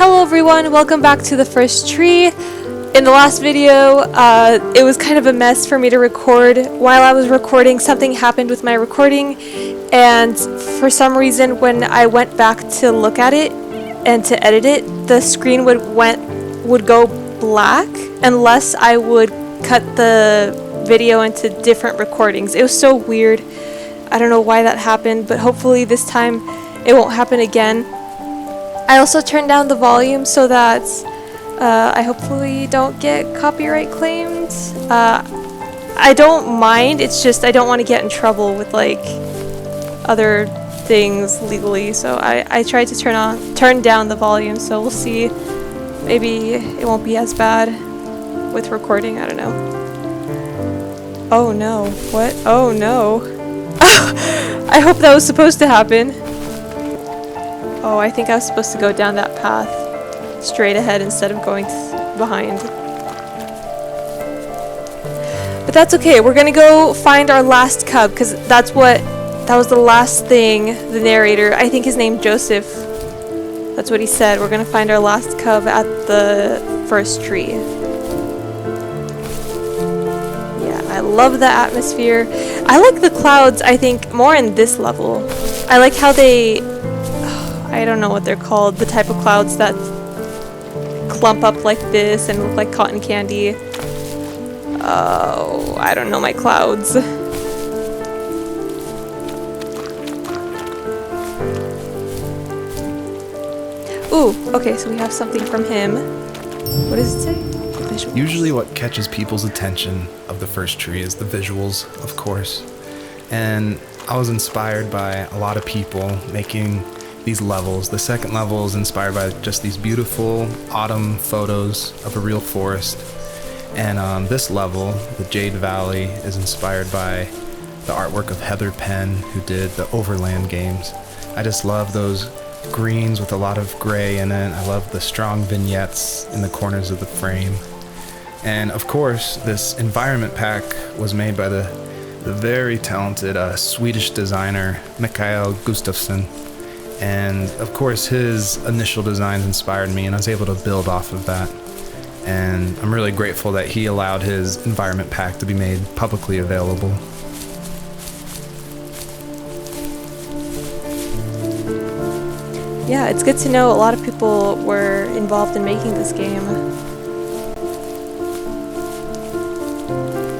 Hello everyone, welcome back to the first tree. In the last video, it was kind of a mess for me to record. While I was recording, something happened with my recording, and for some reason when I went back to look at it and to edit it, the screen would go black unless I would cut the video into different recordings. It was so weird. I don't know why that happened, but hopefully this time it won't happen again. I also turned down the volume so that I hopefully don't get copyright claimed. I don't mind, it's just I don't want to get in trouble with like other things legally, so I tried to turn down the volume, so we'll see. Maybe it won't be as bad with recording, I don't know. Oh no, what? Oh no. I hope that was supposed to happen. Oh, I think I was supposed to go down that path straight ahead instead of going behind. But that's okay, we're gonna go find our last cub, because that was the last thing the narrator, I think his name Joseph, that's what he said. We're gonna find our last cub at the first tree. Yeah, I love the atmosphere. I like the clouds, I think, more in this level. I like how I don't know what they're called, the type of clouds that clump up like this and look like cotton candy. Oh, I don't know my clouds. Ooh, okay, so we have something from him. What does it say? Visuals. Usually what catches people's attention of the first tree is the visuals, of course. And I was inspired by a lot of people making these levels. The second level is inspired by just these beautiful autumn photos of a real forest. And this level, the Jade Valley, is inspired by the artwork of Heather Penn, who did the Overland games. I just love those greens with a lot of gray in it. I love the strong vignettes in the corners of the frame. And of course, this environment pack was made by the very talented Swedish designer Mikael Gustafsson. And of course his initial designs inspired me, and I was able to build off of that. And I'm really grateful that he allowed his environment pack to be made publicly available. Yeah, it's good to know a lot of people were involved in making this game.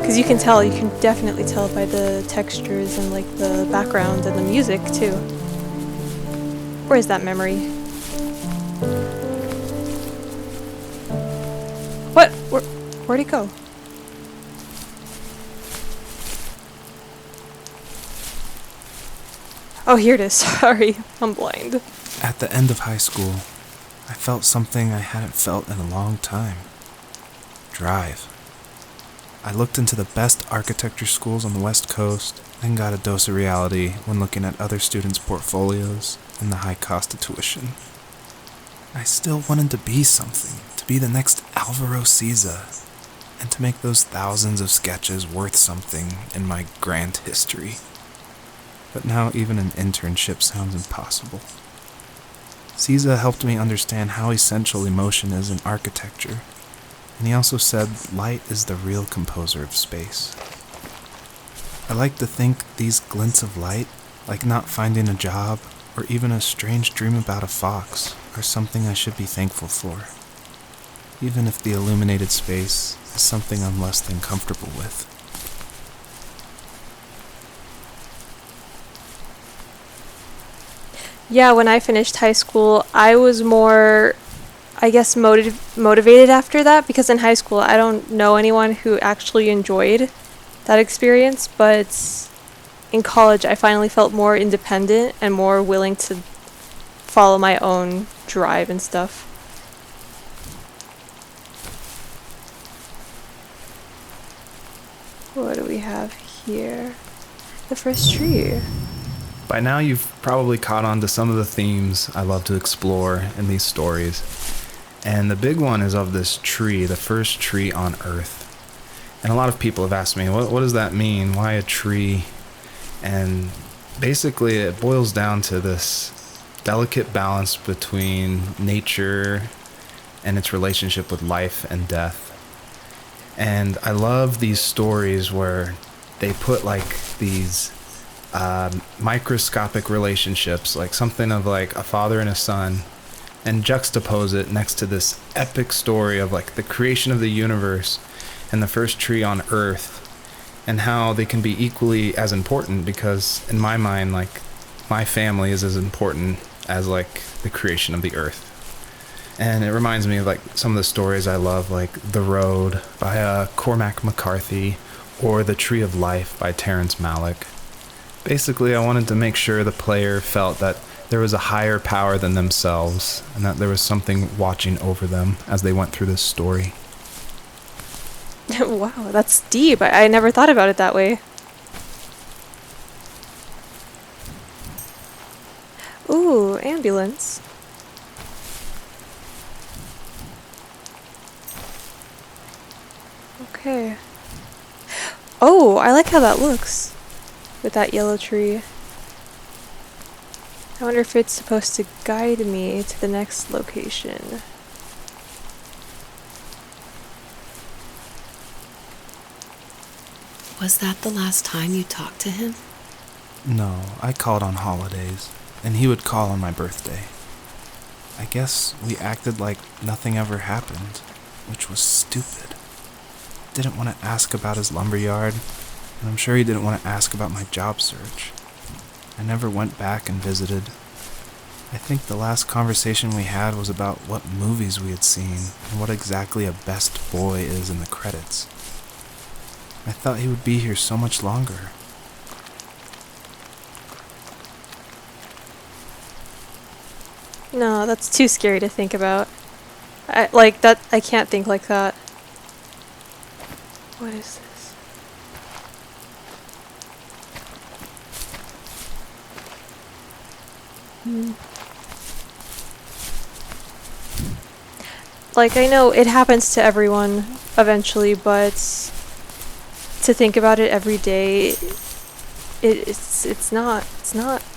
Because you can definitely tell by the textures and like the background and the music too. Where is that memory? What? Where'd it go? Oh, here it is. Sorry, I'm blind. At the end of high school, I felt something I hadn't felt in a long time. Drive. I looked into the best architecture schools on the West Coast, then got a dose of reality when looking at other students' portfolios and the high cost of tuition. I still wanted to be something, to be the next Alvaro Siza, and to make those thousands of sketches worth something in my grand history. But now even an internship sounds impossible. Siza helped me understand how essential emotion is in architecture, and he also said light is the real composer of space. I like to think these glints of light, like not finding a job, or even a strange dream about a fox, are something I should be thankful for, even if the illuminated space is something I'm less than comfortable with. Yeah, when I finished high school, I was more, I guess, motivated after that, because in high school I don't know anyone who actually enjoyed that experience, but in college I finally felt more independent and more willing to follow my own drive and stuff. What do we have here? The first tree. By now you've probably caught on to some of the themes I love to explore in these stories. And the big one is of this tree, the first tree on Earth. And a lot of people have asked me, what does that mean? Why a tree? And basically it boils down to this delicate balance between nature and its relationship with life and death. And I love these stories where they put like these microscopic relationships, like something of like a father and a son, and juxtapose it next to this epic story of like the creation of the universe and the first tree on Earth, and how they can be equally as important, because in my mind, like, my family is as important as like the creation of the Earth. And it reminds me of like some of the stories I love, like The Road by Cormac McCarthy, or The Tree of Life by Terrence Malick. Basically, I wanted to make sure the player felt that there was a higher power than themselves, and that there was something watching over them as they went through this story. Wow, that's deep. I never thought about it that way. Ooh, ambulance. Okay. Oh, I like how that looks with that yellow tree. I wonder if it's supposed to guide me to the next location. Was that the last time you talked to him? No, I called on holidays, and he would call on my birthday. I guess we acted like nothing ever happened, which was stupid. Didn't want to ask about his lumberyard, and I'm sure he didn't want to ask about my job search. I never went back and visited. I think the last conversation we had was about what movies we had seen and what exactly a best boy is in the credits. I thought he would be here so much longer. No, that's too scary to think about. I can't think like that. What is this? Like, I know it happens to everyone eventually, but to think about it every day, it's not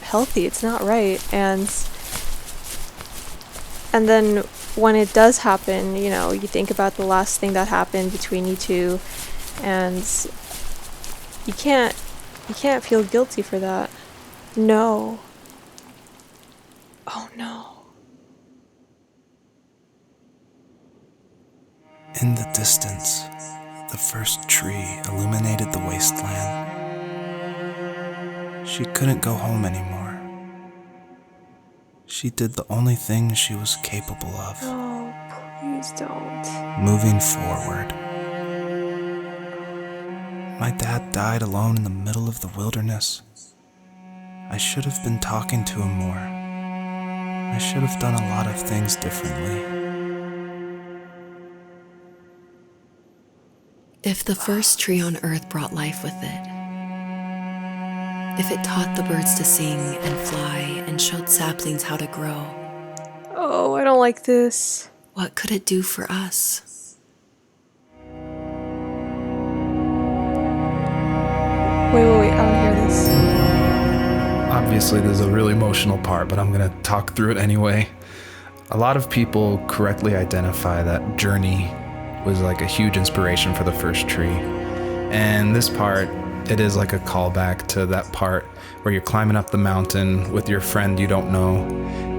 healthy. It's not right. And then when it does happen, you know, you think about the last thing that happened between you two, and you can't feel guilty for that. No. Oh no. In the distance, the first tree illuminated the wasteland. She couldn't go home anymore. She did the only thing she was capable of. Oh, please don't. Moving forward. My dad died alone in the middle of the wilderness. I should have been talking to him more. I should have done a lot of things differently. If the first tree on Earth brought life with it, if it taught the birds to sing and fly and showed saplings how to grow, Oh, I don't like this. what could it do for us? Wait, I don't hear this. Obviously, there's a really emotional part, but I'm gonna talk through it anyway. A lot of people correctly identify that Journey was like a huge inspiration for the first tree. And this part, it is like a callback to that part where you're climbing up the mountain with your friend you don't know,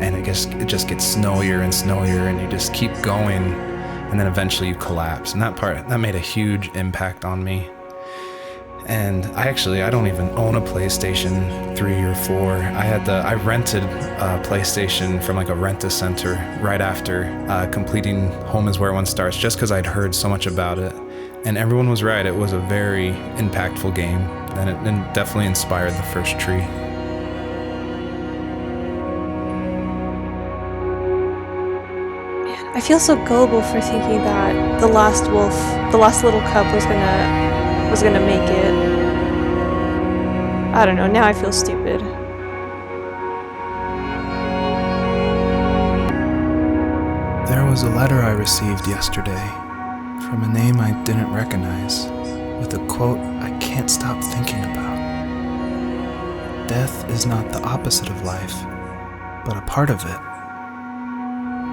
and it just gets snowier and snowier, and you just keep going, and then eventually you collapse. And that part, that made a huge impact on me. And I don't even own a PlayStation 3 or 4. I rented a PlayStation from like a rent-a-center right after completing Home is Where One Starts, just because I'd heard so much about it. And everyone was right, it was a very impactful game, and it definitely inspired the first tree. I feel so gullible for thinking that the last little cub was gonna make it. I don't know, now I feel stupid. There was a letter I received yesterday from a name I didn't recognize, with a quote I can't stop thinking about. Death is not the opposite of life. but a part of it.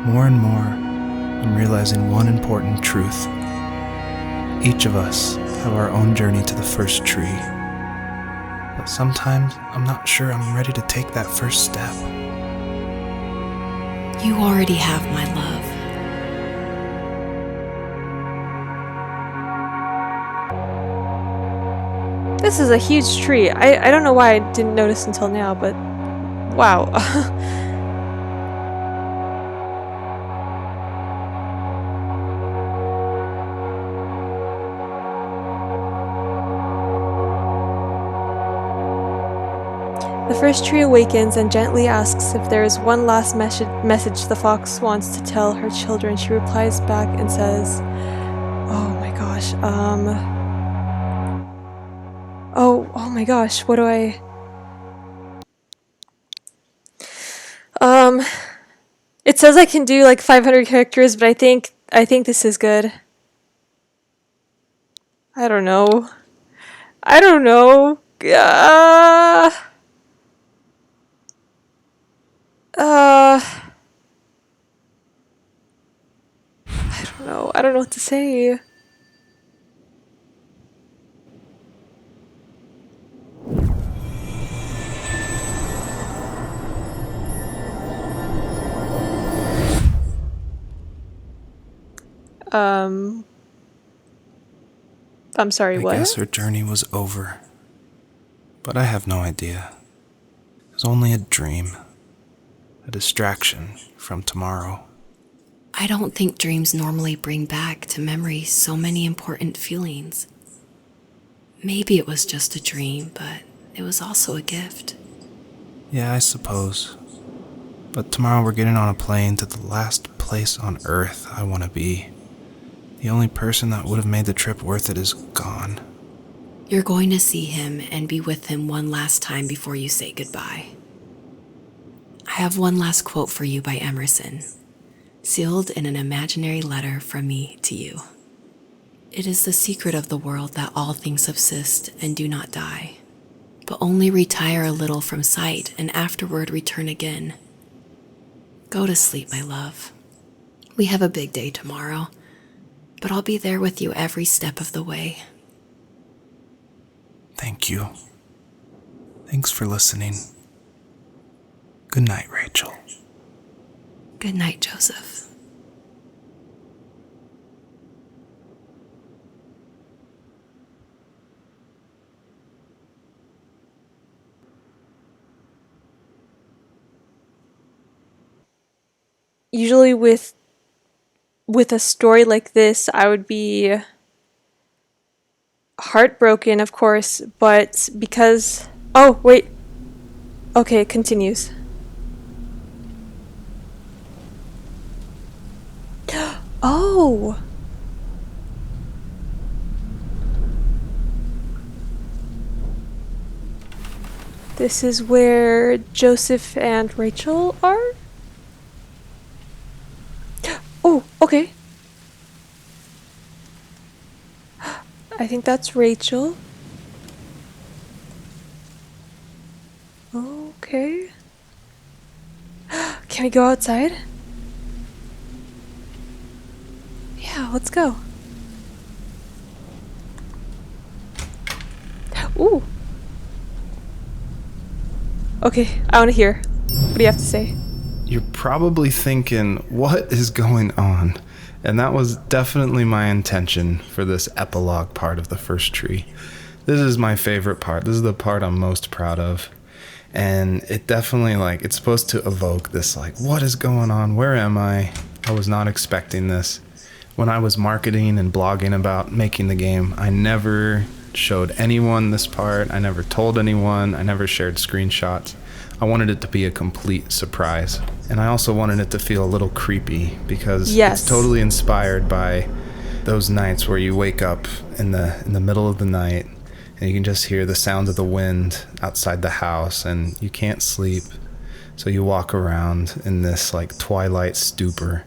More and more, I'm realizing one important truth. Each of us have our own journey to the first tree. But sometimes I'm not sure I'm ready to take that first step. You already have my love. This is a huge tree. I don't know why I didn't notice until now, but wow. The first tree awakens and gently asks if there is one last message the fox wants to tell her children. She replies back and says, oh my gosh, oh my gosh, what do I... It says I can do like 500 characters, but I think this is good. I don't know. I don't know. I don't know. I don't know what to say. I'm sorry, what? I guess her journey was over. But I have no idea. It was only a dream. A distraction from tomorrow. I don't think dreams normally bring back to memory so many important feelings. Maybe it was just a dream, but it was also a gift. Yeah, I suppose. But tomorrow we're getting on a plane to the last place on Earth I want to be. The only person that would have made the trip worth it is gone. You're going to see him and be with him one last time before you say goodbye. I have one last quote for you by Emerson, sealed in an imaginary letter from me to you. It is the secret of the world that all things subsist and do not die, but only retire a little from sight and afterward return again. Go to sleep, my love. We have a big day tomorrow, but I'll be there with you every step of the way. Thank you. Thanks for listening. Good night, Rachel. Good night, Joseph. Usually with a story like this, I would be heartbroken, of course, but because... Oh, wait. Okay, it continues. Oh! This is where Joseph and Rachel are? Oh, okay. I think that's Rachel. Okay. Can we go outside? Yeah, let's go. Ooh. Okay, I want to hear. What do you have to say? You're probably thinking, what is going on? And that was definitely my intention for this epilogue part of the first tree. This is my favorite part. This is the part I'm most proud of. And it definitely, it's supposed to evoke this, what is going on? Where am I? I was not expecting this. When I was marketing and blogging about making the game, I never showed anyone this part. I never told anyone. I never shared screenshots. I wanted it to be a complete surprise. And I also wanted it to feel a little creepy because Yes. It's totally inspired by those nights where you wake up in the middle of the night and you can just hear the sounds of the wind outside the house and you can't sleep. So you walk around in this twilight stupor.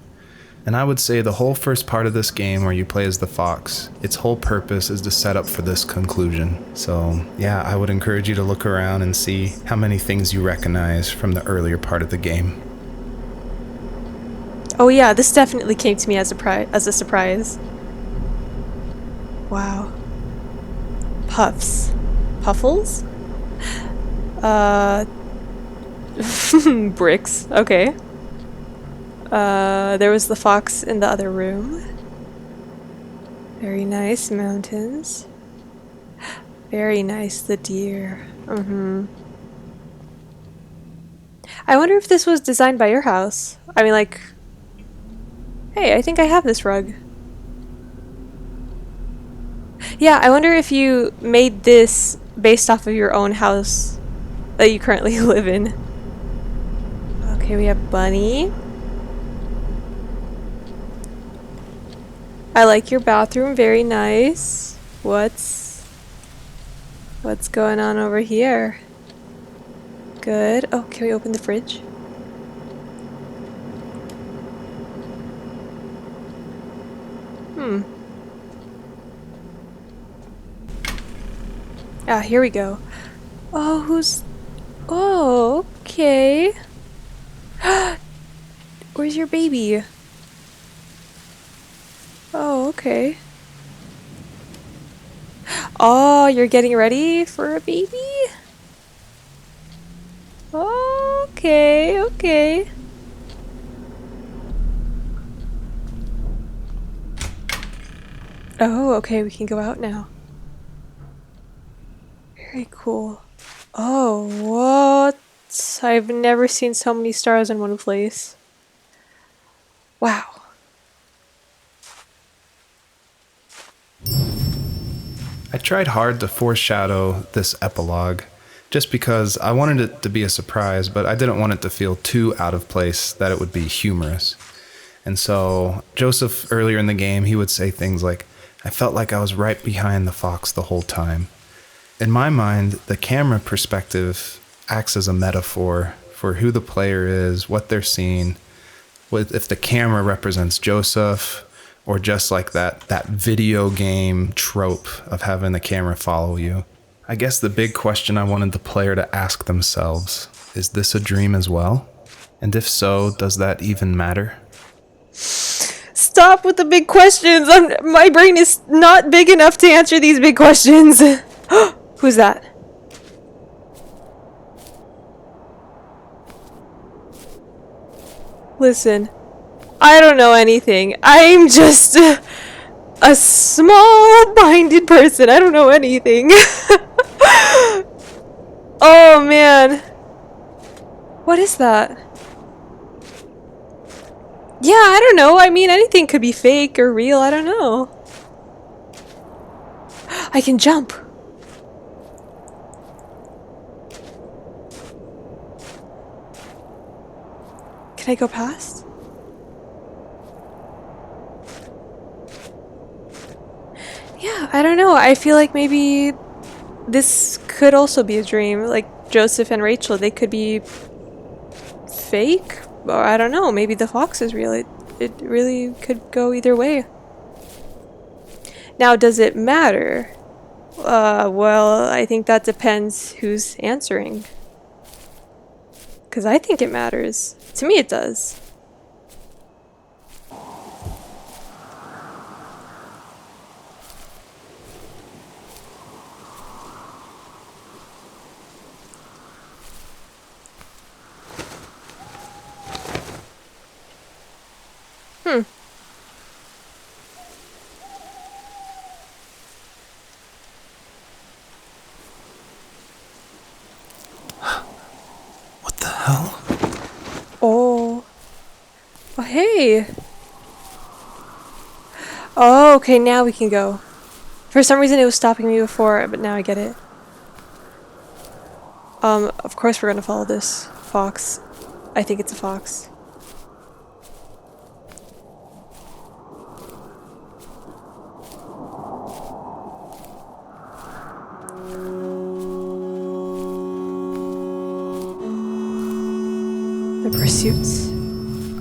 And I would say the whole first part of this game where you play as the fox, its whole purpose is to set up for this conclusion. So yeah, I would encourage you to look around and see how many things you recognize from the earlier part of the game. Oh yeah, this definitely came to me as a surprise. Wow. Puffs. Puffles? Bricks. Okay. There was the fox in the other room. Very nice. Mountains. Very nice. The deer. I wonder if this was designed by your house. I mean, like... Hey, I think I have this rug. Yeah, I wonder if you made this based off of your own house that you currently live in. Okay, we have Bunny. I like your bathroom, very nice. What's going on over here? Good. Oh, can we open the fridge? Ah, here we go. Oh, who's... Oh, okay. Where's your baby? Oh, okay. Oh, you're getting ready for a baby? Okay, okay. Oh, okay, we can go out now. Very cool. Oh, what? I've never seen so many stars in one place. Wow. I tried hard to foreshadow this epilogue just because I wanted it to be a surprise, but I didn't want it to feel too out of place that it would be humorous. And so Joseph, earlier in the game, he would say things like, I felt like I was right behind the fox the whole time. In my mind, the camera perspective acts as a metaphor for who the player is, what they're seeing, if the camera represents Joseph, or just like that video game trope of having the camera follow you. I guess the big question I wanted the player to ask themselves, is this a dream as well? And if so, does that even matter? Stop with the big questions! My brain is not big enough to answer these big questions! Who's that? Listen, I don't know anything. I'm just a small-minded person. I don't know anything. Oh man. What is that? Yeah, I don't know. I mean, anything could be fake or real. I don't know. I can jump. Can I go past? Yeah, I don't know. I feel like maybe this could also be a dream. Like Joseph and Rachel, they could be fake. Or I don't know. Maybe the fox is real. It really could go either way. Now, does it matter? Well, I think that depends who's answering. Because I think it matters. To me, it does. What the hell? Oh. Oh, hey. Oh, okay, now we can go. For some reason it was stopping me before, but now I get it. Of course we're gonna follow this fox. I think it's a fox. The pursuits.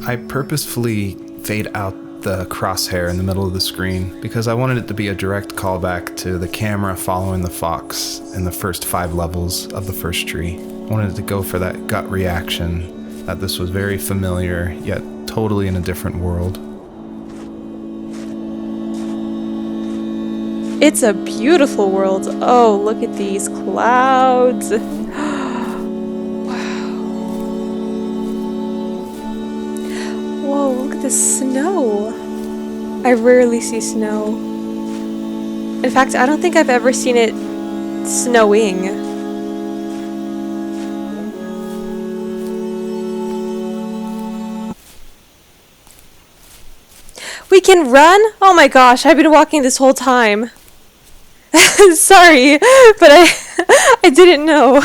I purposefully fade out the crosshair in the middle of the screen because I wanted it to be a direct callback to the camera following the fox in the first 5 levels of the first tree. I wanted it to go for that gut reaction that this was very familiar, yet totally in a different world. It's a beautiful world. Oh, look at these clouds. Wow. Whoa, look at the snow. I rarely see snow. In fact, I don't think I've ever seen it snowing. We can run? Oh my gosh, I've been walking this whole time. Sorry, but I didn't know.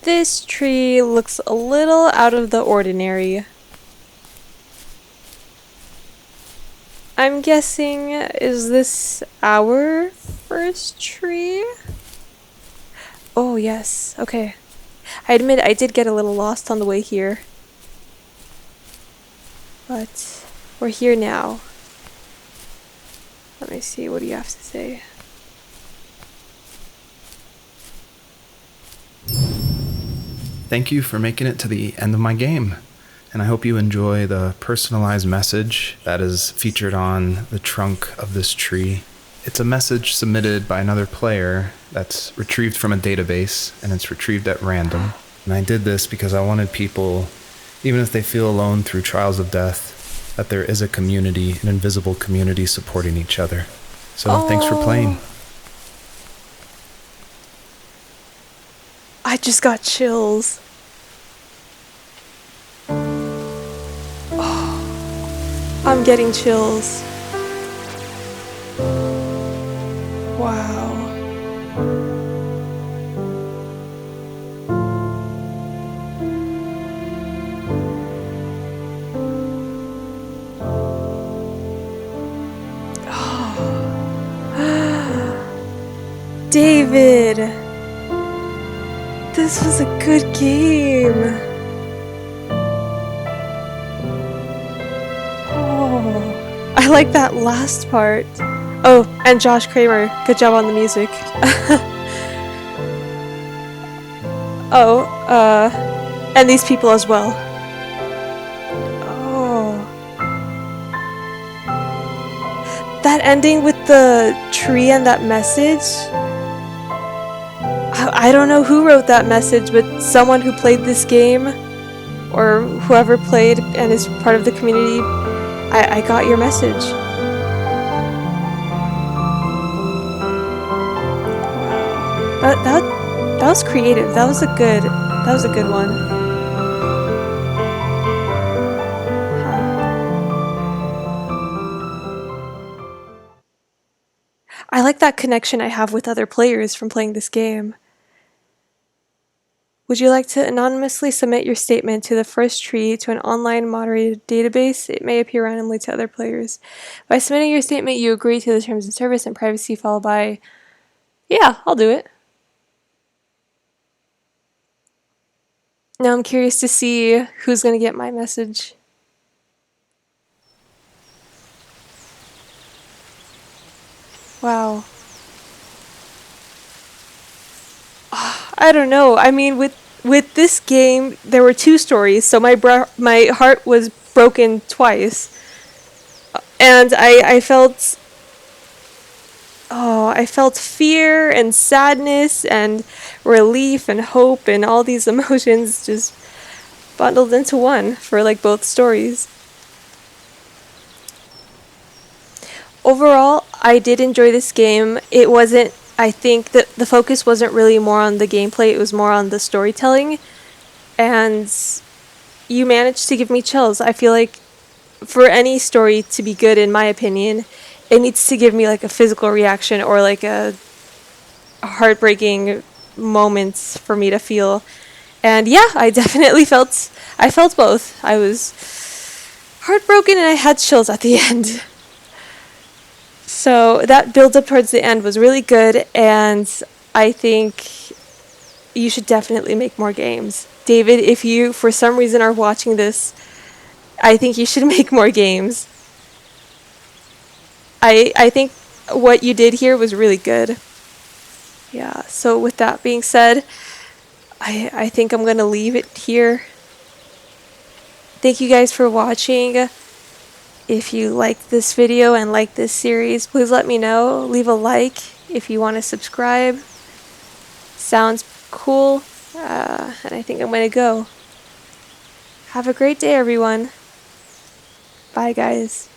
This tree looks a little out of the ordinary. I'm guessing, is this our first tree? Oh yes, okay. I admit I did get a little lost on the way here. But we're here now. Let me see, what do you have to say? Thank you for making it to the end of my game, and I hope you enjoy the personalized message that is featured on the trunk of this tree. It's a message submitted by another player that's retrieved from a database, and it's retrieved at random. And I did this because I wanted people, even if they feel alone through trials of death, that there is a community, an invisible community supporting each other. So thanks for playing. I just got chills. Oh, I'm getting chills. Wow. David! This was a good game! Oh, I like that last part. Oh, and Josh Kramer, good job on the music. And these people as well. Oh. That ending with the tree and that message. I don't know who wrote that message, but someone who played this game, or whoever played and is part of the community, I got your message. That was creative. That was a good one. I like that connection I have with other players from playing this game. Would you like to anonymously submit your statement to the first tree to an online moderated database? It may appear randomly to other players. By submitting your statement, you agree to the terms of service and privacy, followed by, yeah, I'll do it. Now I'm curious to see who's going to get my message. Wow. I don't know. I mean, with this game, there were 2 stories, so my heart was broken twice, and I felt fear and sadness and relief and hope and all these emotions just bundled into one for like both stories. Overall, I did enjoy this game. It wasn't, I think that the focus wasn't really more on the gameplay, it was more on the storytelling. And you managed to give me chills. I feel like for any story to be good, in my opinion, it needs to give me like a physical reaction or like a heartbreaking moment for me to feel. And yeah, I definitely felt both. I was heartbroken and I had chills at the end. So that build up towards the end was really good, and I think you should definitely make more games. David, if you for some reason are watching this, I think you should make more games. I think what you did here was really good. Yeah, so with that being said, I think I'm gonna leave it here. Thank you guys for watching. If you liked this video and like this series, please let me know. Leave a like if you want to subscribe. Sounds cool. And I think I'm gonna go. Have a great day, everyone. Bye, guys.